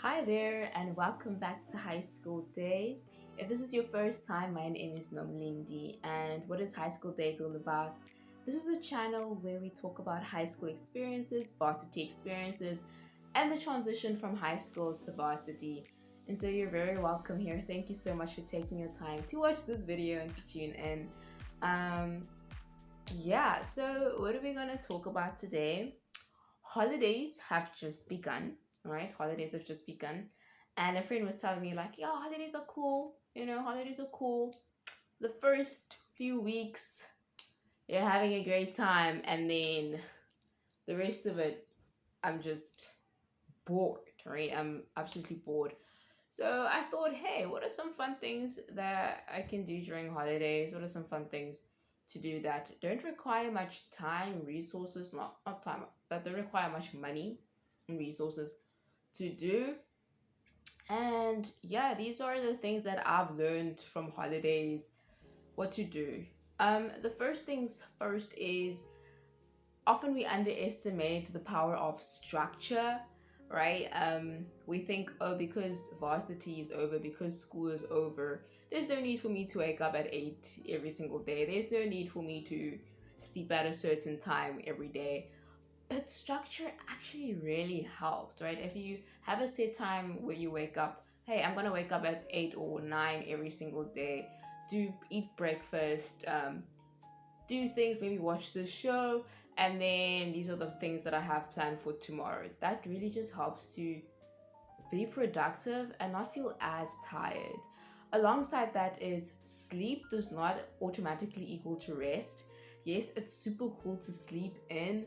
Hi there, and welcome back to High School Days. If this is your first time, my name is Nomlindi, and what is High School Days all about? This is a channel where we talk about high school experiences, varsity experiences, and the transition from high school to varsity. And so you're very welcome here. Thank you so much for taking your time to watch this video and to tune in. Um, so what are we going to talk about today? Holidays have just begun, right? Holidays have just begun. And a friend was telling me, like, yo, holidays are cool. Holidays are cool. The first few weeks, you're having a great time. And then the rest of it, I'm just bored, right? I'm absolutely bored. So I thought, hey, what are some fun things that I can do during holidays? What are some fun things to do that don't require much time, resources, not time, that don't require much money and resources to do? And yeah, these are the things that I've learned from holidays what to do. The first things first is often we underestimate the power of structure, right? We think, oh, because varsity is over, because school is over, there's no need for me to wake up at 8 every single day. There's no need for me to sleep at a certain time every day. But structure actually really helps, right? If you have a set time where you wake up, hey, I'm gonna wake up at 8 or 9 every single day, do eat breakfast, do things, maybe watch the show, and then these are the things that I have planned for tomorrow. That really just helps to be productive and not feel as tired. Alongside that is sleep does not automatically equal to rest. Yes, it's super cool to sleep in,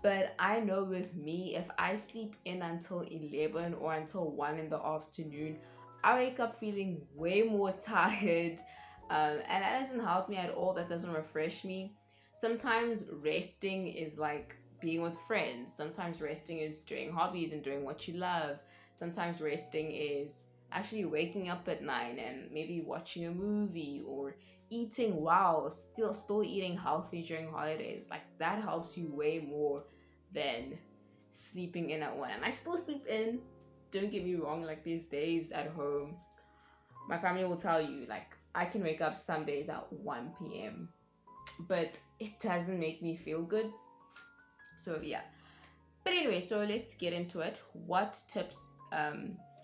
but I know with me, if I sleep in until 11 or until 1 in the afternoon, I wake up feeling way more tired. And that doesn't help me at all. That doesn't refresh me. Sometimes resting is like being with friends. Sometimes resting is doing hobbies and doing what you love. Sometimes resting is actually waking up at 9 and maybe watching a movie or eating while still eating healthy during holidays. Like that helps you way more than sleeping in at 1. And I still sleep in, don't get me wrong, like these days at home, my family will tell you, like, I can wake up some days at 1 p.m., but it doesn't make me feel good. So, yeah. But anyway, so let's get into it. What tips,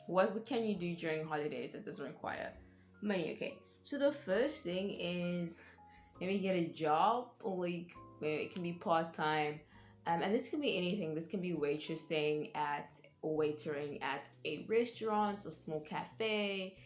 what can you do during holidays that doesn't require money? Okay. So, the first thing is maybe get a job, or like maybe it can be part time. And this can be anything. This can be waitressing at or waitering at a restaurant, a small cafe.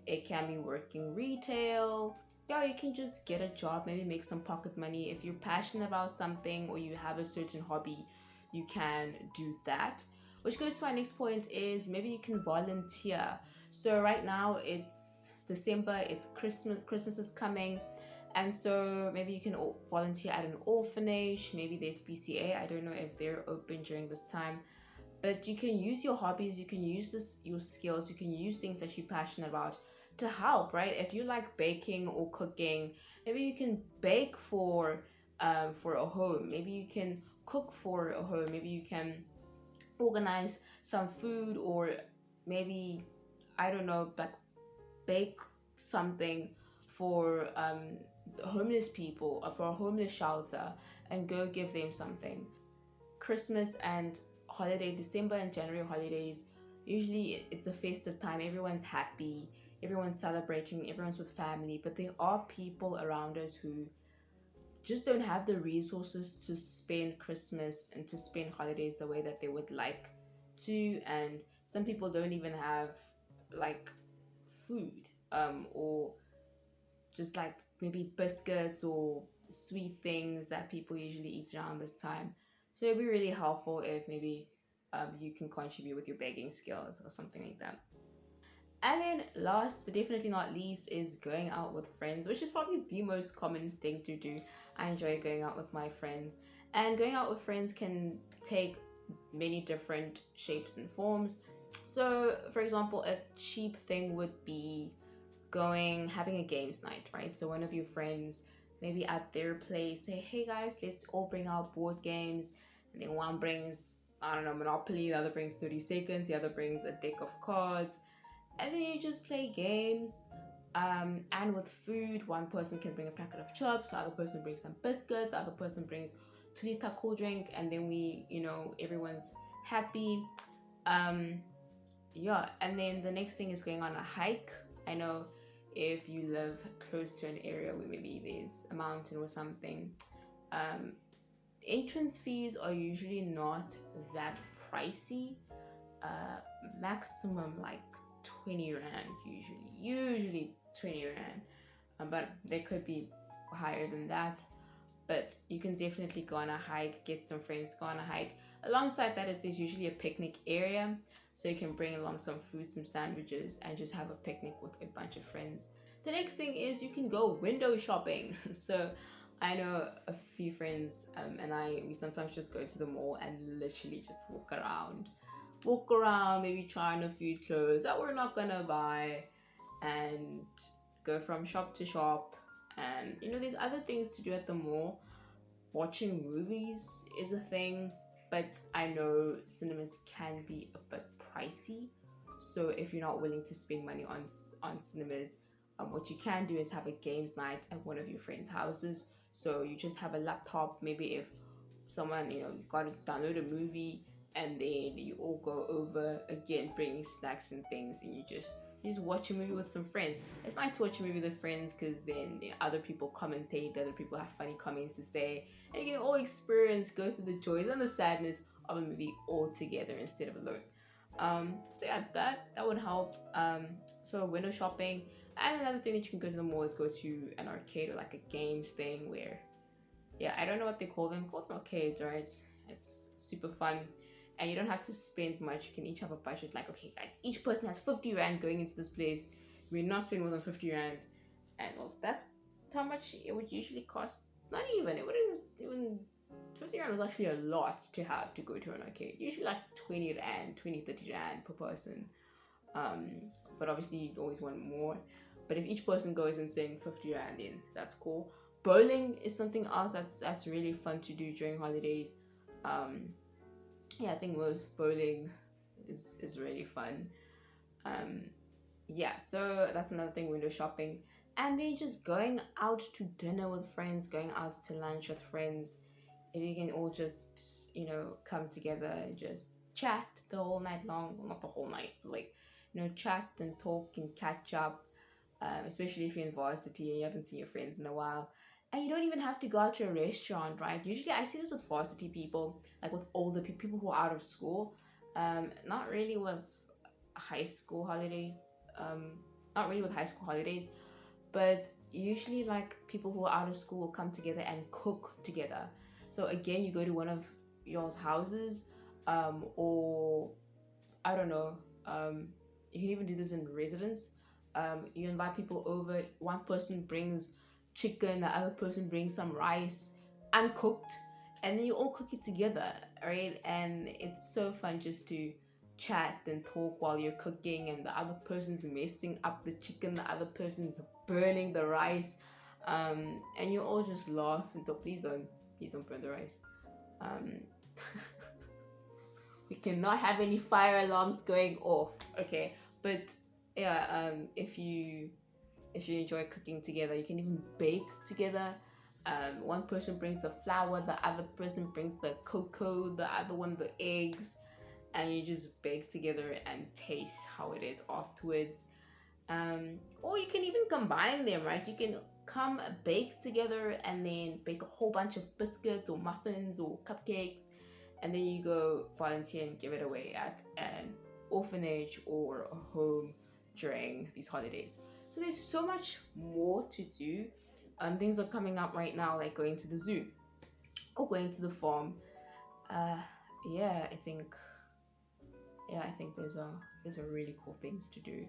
It can be working retail. Yeah, you can just get a job, maybe make some pocket money. If you're passionate about something or you have a certain hobby, you can do that. Which goes to my next point is maybe you can volunteer. So right now it's December, it's Christmas, Christmas is coming, and so maybe you can volunteer at an orphanage. Maybe there's PCA. I don't know if they're open during this time, but you can use your hobbies. You can use your skills. You can use things that you're passionate about to help. Right? If you like baking or cooking, maybe you can bake for a home. Maybe you can cook for a home. Maybe you can organize some food, or maybe I don't know, but bake something for homeless people, for a homeless shelter, and go give them something. Christmas and holiday, December and January holidays, usually it's a festive time. Everyone's happy, everyone's celebrating, everyone's with family, but there are people around us who just don't have the resources to spend Christmas and to spend holidays the way that they would like to. And some people don't even have like food, or just like maybe biscuits or sweet things that people usually eat around this time. So it'd be really helpful if maybe you can contribute with your baking skills or something like that. And then last but definitely not least is going out with friends, which is probably the most common thing to do. I enjoy going out with my friends. And going out with friends can take many different shapes and forms. So, for example, a cheap thing would be having a games night, right? So one of your friends, maybe at their place, say, hey guys, let's all bring out board games. And then one brings I don't know, Monopoly, the other brings 30 seconds, the other brings a deck of cards, and then you just play games. And with food, one person can bring a packet of chips, the other person brings some biscuits, the other person brings 2 liter cool drink, and then everyone's happy. Um, yeah, and then the next thing is going on a hike. I know if you live close to an area where maybe there's a mountain or something, um, entrance fees are usually not that pricey. uh Maximum like 20 rand, usually 20 rand. But they could be higher than that. But you can definitely go on a hike, get some friends, go on a hike. Alongside that is there's usually a picnic area, so you can bring along some food, some sandwiches, and just have a picnic with a bunch of friends. The next thing is you can go window shopping. So I know a few friends, and we sometimes just go to the mall and literally just walk around, maybe try on a few clothes that we're not gonna buy, and go from shop to shop. And there's other things to do at the mall. Watching movies is a thing, but I know cinemas can be a bit pricey. So if you're not willing to spend money on cinemas, what you can do is have a games night at one of your friends' houses. So you just have a laptop. Maybe if someone you got to download a movie, and then you all go over again, bringing snacks and things, and you just watch a movie with some friends. It's nice to watch a movie with friends because then other people commentate, other people have funny comments to say, and you can all go through the joys and the sadness of a movie all together instead of alone. So yeah, that would help. So window shopping, and another thing that you can go to the mall is go to an arcade or like a games thing where, yeah, I don't know what they call them. Call them arcades, right? It's super fun, and you don't have to spend much. You can each have a budget. Like, okay, guys, each person has 50 rand going into this place. We're not spending more than 50 rand, and well, that's how much it would usually cost. Not even it wouldn't even 50 rand was actually a lot to have to go to an arcade. Usually like 20 rand, 30 rand per person. Um, but obviously you always want more. But if each person goes and saying 50 rand, then that's cool. Bowling is something else that's really fun to do during holidays. Um, yeah, I think most bowling is really fun. Um, yeah, so that's another thing, window shopping. And then just going out to dinner with friends, going out to lunch with friends. If you can all just, come together and just chat the whole night long. Well, not the whole night, like, chat and talk and catch up. Especially if you're in varsity and you haven't seen your friends in a while. And you don't even have to go out to a restaurant, right? Usually I see this with varsity people, like with older people who are out of school. Not really with high school holiday. Um, Not really with high school holidays, but usually like people who are out of school will come together and cook together. So again, you go to one of y'all's houses, or I don't know. You can even do this in residence. You invite people over. One person brings chicken, the other person brings some rice, uncooked, and then you all cook it together, right? And it's so fun just to chat and talk while you're cooking, and the other person's messing up the chicken, the other person's burning the rice, and you all just laugh and talk. Please don't burn the rice. Um, we cannot have any fire alarms going off, okay? But yeah, if you enjoy cooking together, you can even bake together. One person brings the flour, the other person brings the cocoa, the other one the eggs, and you just bake together and taste how it is afterwards. Or you can even combine them, right? You can come bake together and then bake a whole bunch of biscuits or muffins or cupcakes, and then you go volunteer and give it away at an orphanage or a home during these holidays. So there's so much more to do. Things are coming up right now, like going to the zoo or going to the farm. Uh, yeah, I think those are really cool things to do.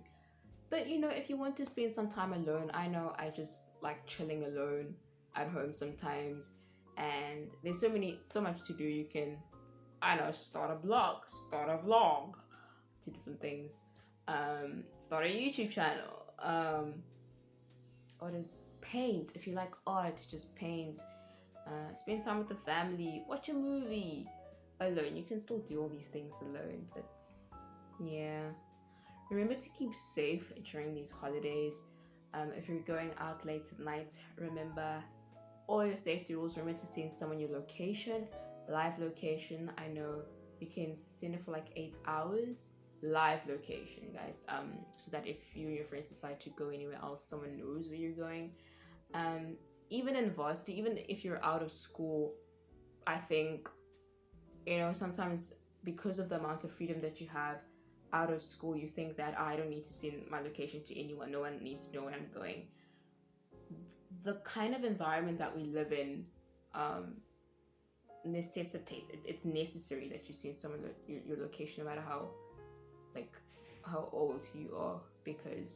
But if you want to spend some time alone, I know I just like chilling alone at home sometimes, and there's so much to do. You can, I know, start a blog, start a vlog, two different things. Start a YouTube channel. What is paint? If you like art, just paint. Spend time with the family, watch a movie. alone. You can still do all these things alone, but yeah. Remember to keep safe during these holidays. If you're going out late at night, remember all your safety rules. Remember to send someone your location, live location. I know you can send it for like 8 hours. Live location, guys. So that if you and your friends decide to go anywhere else, someone knows where you're going. Um, Even in varsity, even if you're out of school, I think, sometimes because of the amount of freedom that you have out of school, you think that, "Oh, I don't need to send my location to anyone. No one needs to know where I'm going." The kind of environment that we live in necessitates it's necessary that you send someone your location, no matter like how old you are, because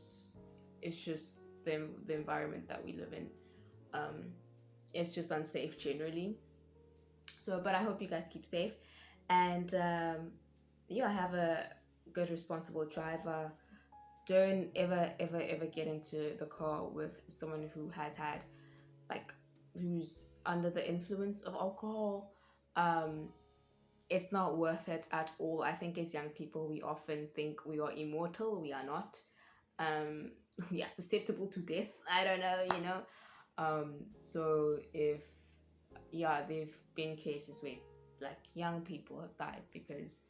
it's just the environment that we live in. It's just unsafe generally. So, but I hope you guys keep safe, and yeah, have a good, responsible driver. Don't ever get into the car with someone who has had, like, who's under the influence of alcohol. It's not worth it at all. I think as young people, we often think we are immortal. We are not. um we are susceptible to death. I don't know. So if, yeah, there've been cases where like young people have died because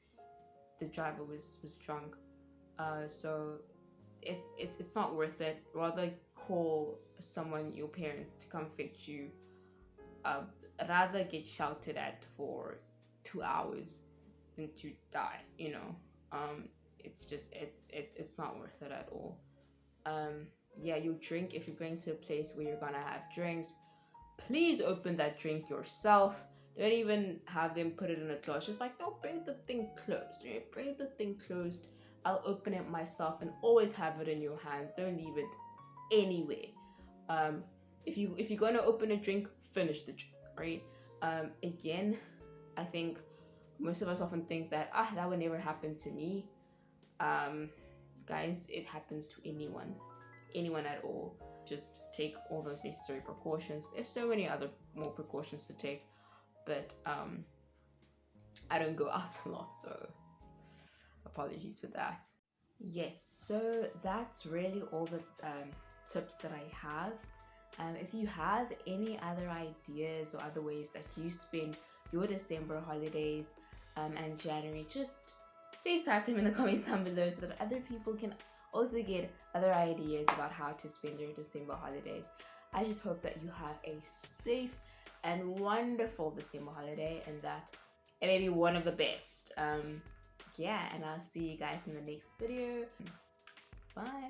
the driver was drunk. So it's not worth it. Rather call someone, your parent, to come fetch you. uh, Rather get shouted at for 2 hours than to die. It's just it's not worth it at all. Yeah, you drink. If you're going to a place where you're gonna have drinks, please open that drink yourself. Don't even have them put it in a glass. Just like, no, bring the thing closed. Bring the thing closed. I'll open it myself, and always have it in your hand. Don't leave it anywhere. If you're gonna open a drink, finish the drink, right? Again, I think most of us often think that that would never happen to me. Guys, it happens to anyone at all. Just take all those necessary precautions. There's so many other more precautions to take, but I don't go out a lot, so apologies for that. Yes, so that's really all the tips that I have. If you have any other ideas or other ways that you spend your December holidays and January, just please type them in the comments down below so that other people can also get other ideas about how to spend your December holidays. I just hope that you have a safe and wonderful December holiday, and that it may be one of the best. Yeah, and I'll see you guys in the next video. Bye.